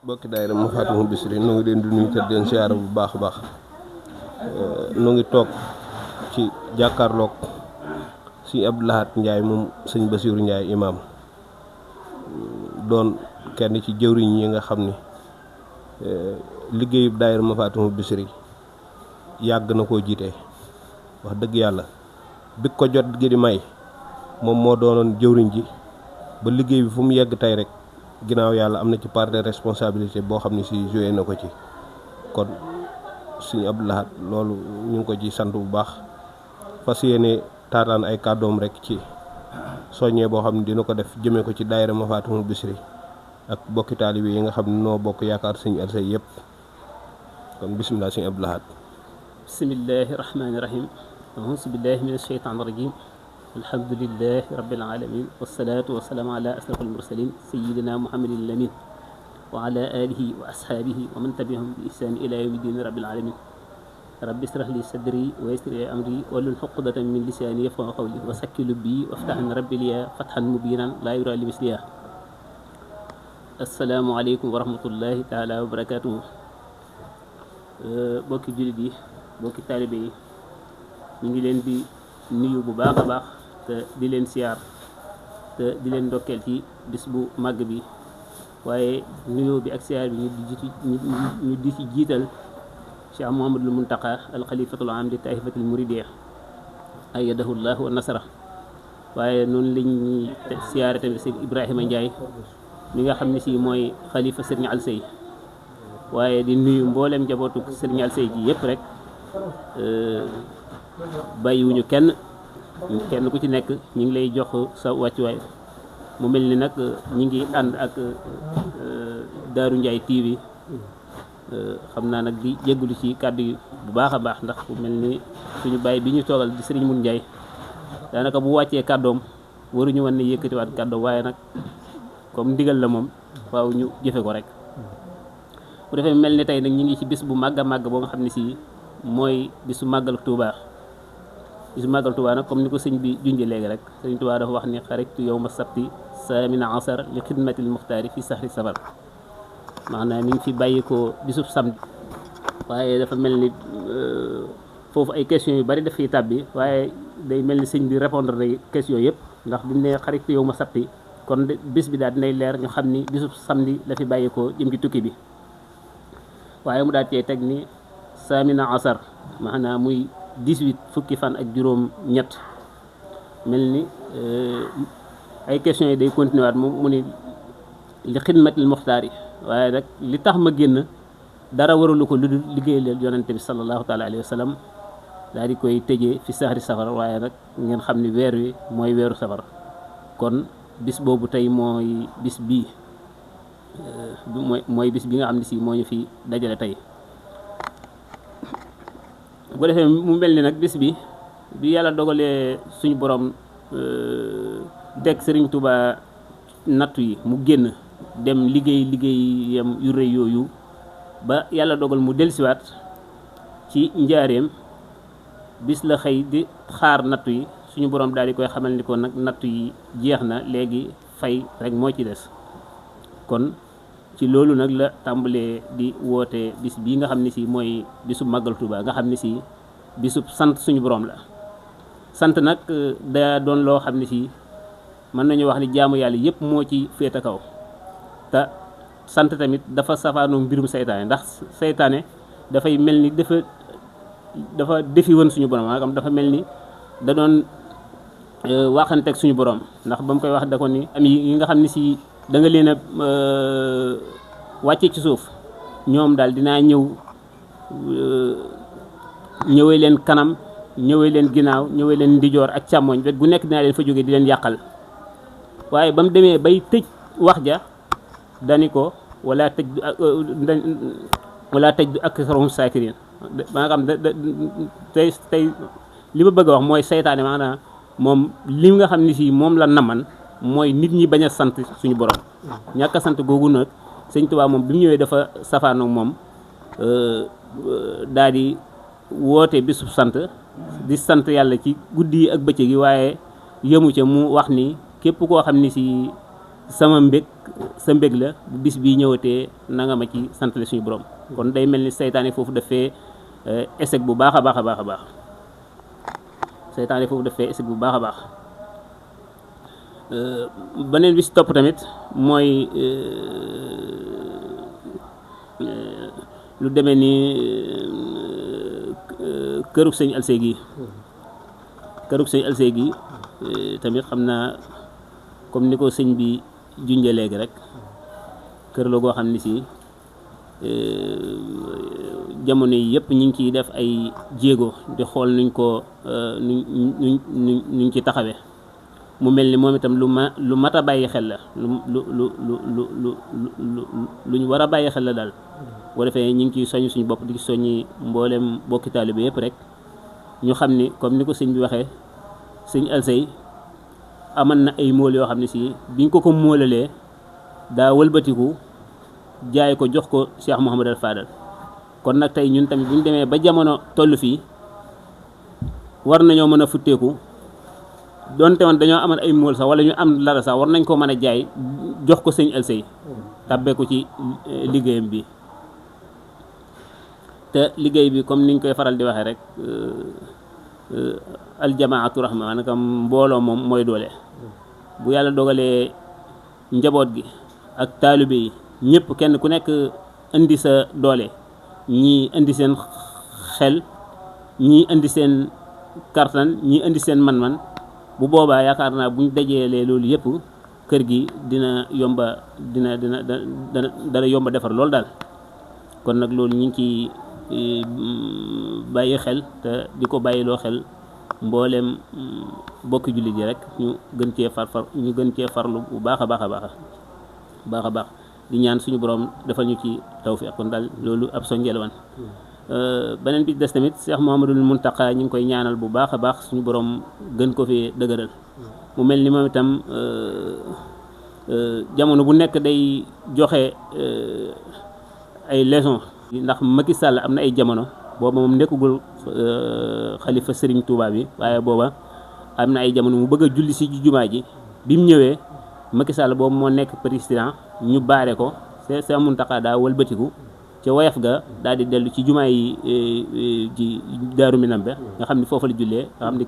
bokki daayira Mafatihul Bichri nu ngi leen di nuyu te di leen siyaara bu baax a baax nu ngi toog ci jàkkaarloog sëñ Abdou Lahad Ndiaye moom sëñ Bassirou Ndiaye imaam doon kenn ci jëwriñ yi nga xam ni liggéeyub daayira Mafatihul Bichri yàgg na koo jiite wax dëgg yàlla bi ko jot gi di may moom moo doonoon jëwriñ ji ba liggéey bi fu mu yegg tey rek ginnaaw yàlla am na ci part de responsabilité boo xam ne si joué na ko ci kon sëñ Abdou Lahad loolu ñu ngi ko ci sant bu baax fas yéene taataan ay kàddoom rek ci soññee boo xam ne dina ko def jëmee ko ci daayira Mafatihul Bichri ak bokki taalibe yi nga xam ne noo bokk yaakaar sëñ Alsey yëpp kon bisimilah sëñ Abdou Lahad. bismillahi rahmaani rahim auzu billahi min asheytaan rajim alhamdulilahi rabbil alamin wasalaatu wasalaamu ala asrafil mursalin sayidina muhammadin lamin wa ala alihi wa ashaabihi wa man tabiahum bi ihsani ila yawmi din rabbil alamin rabbi israh li sadri wa yassir li amri wahlul uqdatan min lisani yafqahu qawli wa sakki lubbi waftahan rabbi liya fathan mubinan la yura li misliya assalaamu aleykum wa rahmatullahi taala wa barakatuhu bokki jullit yi bokki taalibe yi ñu ngi leen di nuyu bu baax a baax te di leen siyaar te di leen ndokkeel ci bis bu màgg bi waaye nuyoo bi ak siyaar bi ñu di ci jiital Cheikh Mouhamadul Muntaqa al xalifatul am di taifatul muridiyya ayyadahu llah wa nasara waaye noonu lañ ñuy siyaare tamit sëñ Ibrahima Ndiaye mi nga xam ne si mooy xalifa sëriñ Alsey waaye di nuyu mboolem njabootu sëriñ Alsey ji yëpp rek bàyyiwuñu kenn ku ci nekk ñu ngi lay jox sa wàccuwaay mu mel ni nag ñi ngi ànd ak Daaru Ndiaye TV xam naa nag di jéggulu ci kàddu yi bu baax a baax ndax mu mel ni suñu bàyyi bi ñu toogal di Sëriñ Mun Ndiaye daanaka bu wàccee kàddoom waruñu woon ne yëkkatiwaat kàddoom waaye nag comme ndigal la moom waaw ñu jëfe ko rek bu defee mel ni tey nag ñu ngi ci bis bu màgg a màgg boo nga xam ne si mooy bisu màggal Tuubaa bisu màggal Tuubaa nag comme ni ko sëñ bi junjee léegi rek sëñ Tuubaa dafa wax ni xarajtu yawma sabti saamina asar li xidmatil muxtaari fi sahri safar maanaam mi ngi fi bàyyi ko bisub samedi waaye dafa mel ni foofu ay questions yu bari daf fiy tàbbi waaye day mel ni sëñ bi répondre na questions yëpp ndax bi mu ne xarajtu yawma sabti kon bis bi daal dinay leer ñu xam ni bisub samedi la fi bàyyi ko jëm ci tukki bi waaye mu daal cee teg ni saamina asar maanaam muy 18 fukki fan ak juróom ñett mel ni ay questions yi day continuer waat mu ni li xidmatil muxtaar yi waaye nag li tax ma génn dara waralu ko lu dul liggéeyal yonente bi sallallahu taala alayhi wa sallam daal di koy tëjee fi sahri safar waaye nag ngeen xam ni weer wi mooy weeru safar kon bis boobu tey mooy bis bii mooy bis bi nga xam ne si moo ñu fi dajale tey bu ko defee mu mel ni nag bis bi yàlla dogalee suñu borom teg Sëriñ Tuubaa nattu yi mu génn dem liggéeyam yu rëy yooyu ba yàlla dogal mu dellusiwaat ci njaareem bis la xëy di xaar nattu yi suñu borom daal di koy xamal ni ko nag nattu yi jeex na léegi fay rek moo ci des kon ci loolu nag la tàmbalee di woote bis bii nga xam ne si mooy bisub màggal Tuubaa nga xam ne si bisub sant suñu borom la sant nag daa doon loo xam ne si mën nañu wax ni jaamu yàlla yëpp moo ci féete kaw te sant tamit dafa safaanoo mbirum seytaane ndax seytaane dafay mel ni dafa defi woon suñu borom maanaam dafa mel ni da doon waxanteeg suñu borom ndax ba mu koy wax da ko ni am yi nga xam ne si da nga leen a wàcce ci suuf ñoom daal dinaa ñëwee leen kanam ñëwee leen ginnaaw ñëwee leen ndijoor ak càmmoñ wet gu nekk dinaa leen fa jógee di leen yàqal waaye ba mu demee bay tëj wax ja dani ko wala tëj du aktharuhum saakirin maa nga xam tey li ma bëgg a wax mooy seytaane maanaam moom li nga xam ne si moom la naman mooy nit ñi bañ a sant suñu borom ñàkk a sant googu nag sëñ Tuubaa moom bi mu ñëwee dafa safaanoog moom daal di woote bisu sant di sant yàlla ci guddi yi ak bëccëg yi waaye yëmu ca mu wax ni képp koo xam ne si sama mbég sa mbég la bu bis bii ñëwatee na nga ma ci santale suñu borom kon day mel ni seytaane foofu dafee échec bu baax a baax a baax a baax seytaane foofu dafee échec bu baax a baax beneen bi si topp tamit mooy lu demee ni kërug sëñ Alsey gi tamit xam naa comme ni ko sëñ bi junjee léegi rek kër la goo xam ni si jamono yi yëpp ñu ngi ciy def ay jéego di xool nuñ ko nuñ ci taxawee mu mel ni moom itam lu mat a bàyyi xel la lu ñu war a bàyyi xel la daal boo defee ñu ngi ciy soññ suñu bopp di soññi mboolem bokki taalibe yëpp rek ñu xam ni comme ni ko sëñ bi waxee sëñ Alsey aman na ay mool yoo xam ne si biñ ko móolalee daa wëlbatiku jaay ko jox ko Cheikh Mouhamadou Fadal kon nag tey ñun tamit bu ñu demee ba jamono toll fii war nañoo mën a futteeku doonte woon dañoo amal ay mool sax wala ñu am dara sax war nañ ko mën a jaay jox ko sëñ Alsey tàbbee ko ci liggéeyam bi te liggéey bi comme niñ koy faral di waxee rek aljamaatu rahma maanaam mbooloo moom mooy doole bu yàlla dogalee njaboot gi ak taalibe yi ñëpp kenn ku nekk indi sa doole ñii indi seen xel ñii indi seen kartan ñii indi seen man-man bu boobaa yaakaar naa buñ dajeelee loolu yëpp kër gi dina yomba dana yomba defar loolu daal kon nag loolu ñu ngi ci bàyyi xel te di ko bàyyiloo xel mbooleem bokki jullit yi rek ñu gën cee farlu bu baax a baax a baax di ñaan suñu borom defal ñu ci tawfiq kon daal loolu ab soññeel wan beneen bi des tamit Cheikh Mouhamadoul Mountakha ñu ngi koy ñaanal bu baax a baax suñu borom gën ko fi dëgëral mu mel ni moom itam jamono bu nekk day joxe ay leçons ndax Macky Sall am na ay jamono booba moom nekkagul xalifa Serigne Touba bi waaye booba am na ay jamono mu bëgg a julli si jumaa ji bi mu ñëwee Macky Sall boobu moo nekk président ñu baare ko Cheikh Mountakha daa wëlbatiku ca woyof ga daal di dellu ci jumaa yi ci Daaru Minam ba nga xam ni foofu la jullee nga xam ni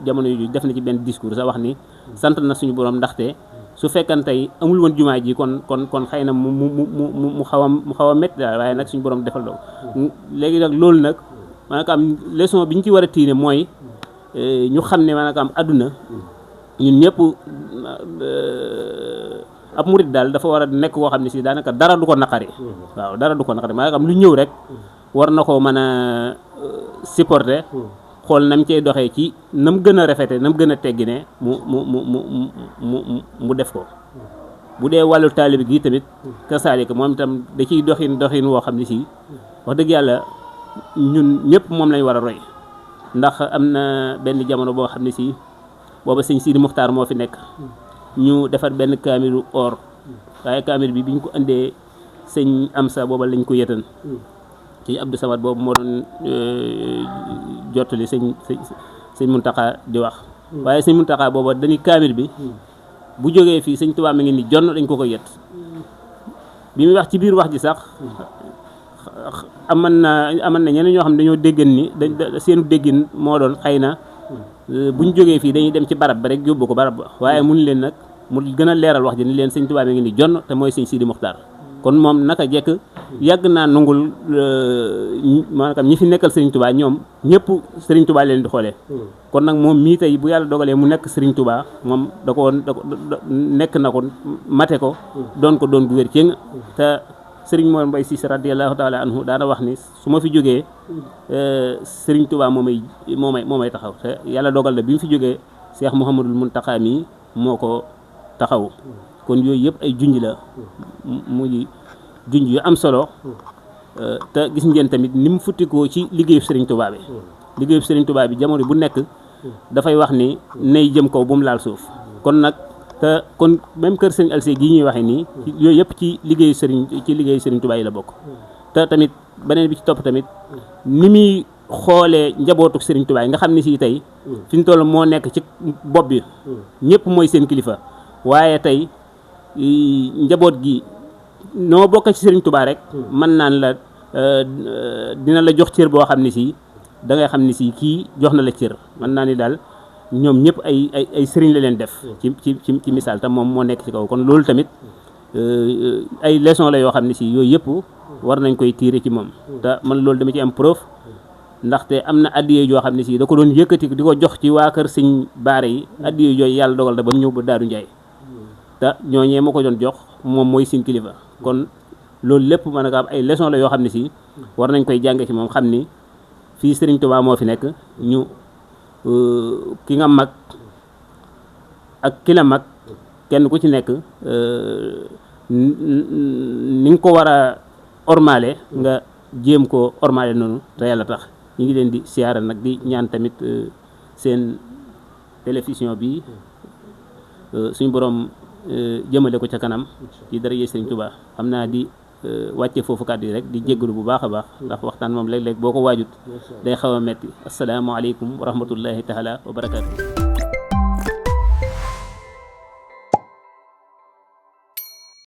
jamono yu def na ci benn discours sax wax ni sant na suñu borom ndaxte su fekkan tey amul woon jumaa ji kon xëy na mu xaw a métti daal waaye nag suñu borom defal doo léegi nag loolu nag maanaam leçon bi ñu ci war a tiire mooy ñu xam ne maanaam àdduna ñun ñëpp ab murit daal dafa war a nekk koo xam ne si daanaka dara du ko naqari waaw dara du ko naqari maanaam lu ñëw rek war na koo mën a supporter xool nam cey doxee ci nam gën a rafete nam gën a teggine mu def ko bu dee wàllu taalibe gi tamit kasaalika moom itam da ciy doxin woo xam ne si wax dëgg yàlla ñun ñëpp moom lañ war a roy ndax am na benn jamono boo xam ne si booba sëñ Sidi Muxtaar moo fi nekk ñu defar benn kaamilu or waaye kaamil bi biñ ko indee sëñ Amsa booba lañ ko yëtan ci Abdou Samad boobu moo doon jottali sëñ Muntaxa di wax waaye sëñ Muntaxa booba dañuy kaamil bi bu jógee fii sëñ Tuubaa mi ngi ni jonn dañ ko ko yët bi muy wax ci biir wax ji sax aman na ñeneen ñoo xam ne dañoo déggan ni seenu déggin moo doon xëy na buñ jógee fii dañuy dem ci barab ba rek yóbbu ko barab ba waaye mun leen nag mu gën a leeral wax ji ni leen sëñ Tuubaa mi ngi ni jonn te mooy sëñ Sidi Muxtaar kon moom naka jekk yàgg naa nangul maanaam ñi fi nekkal Serigne Touba ñoom ñëpp Serigne Touba leen di xoolee kon nag moom mii tey bu yàlla dogalee mu nekk Serigne Touba moom da ko nekk na ko mate ko doon gu wér ci te Serigne Mor Mbaye Cissé radiyallahu taala anhu daana wax ni su ma fi jógee Serigne Touba moo may taxaw te yàlla dogal na bi mu fi jógee Cheikh Mouhamadoul Mountakha mii moo ko taxaw kon yooyu yëpp ay junj la muy junj yu am solo te gis ngeen tamit ni mu futtikoo ci liggéeyu Serigne Touba bi liggéeyu Serigne Touba bi jamono bu nekk dafay wax ni nay jëm kaw bu mu laal suuf kon nag te kon même kër Serigne Alsey gii ñuy waxee nii yooyu yëpp ci liggéeyu Serigne Touba yi la bokk te tamit beneen bi ci topp tamit ni muy xoolee njabootu Serigne Touba yi nga xam ne si tey fi ñu toll moo nekk ci bopp bi ñëpp mooy seen kilifa waaye tey njaboot gi noo bokk ci Serigne Touba rek mën naan la dina la jox cër boo xam ne si da ngay xam ne si kii jox na la cër mën naa ni daal ñoom ñëpp ay sëriñ la leen def ci misaal tam moom moo nekk ci kaw kon loolu tamit ay leçon la yoo xam ne si yooyu yëpp war nañ koy tiire ci moom te man loolu dama ci am preuve ndaxte am na addiye yoo xam ne si da ko doon yëkkati di ko jox ci waa kër sëñ baare yi addiye yooyu yàlla dogal da ba mu ñëw ba Daaru Njaay te ñooñee ma ko doon jox moom mooy seen kilifa kon loolu lépp mën nga am ay leçon la yoo xam ne si war nañ koy jànge ci moom xam ni fii Serigne Touba moo fi nekk ñu ki nga mag ak ki la mag kenn ku ci nekk ni nga ko war a ormaale nga jéem ko ormaale noonu te yàlla tax ñu ngi leen di siyaara nag di ñaan tamit seen télévision bi suñu borom jëmale ko ca kanam ci daraja Serigne Touba xam naa di wàcce foofu kàddu yi rek di jéggalu bu baax a baax ndax waxtaan moom léeg-léeg boo ko waajut day xaw a metti asalaamaaleykum wa rahmatullahi taala wa barakaatu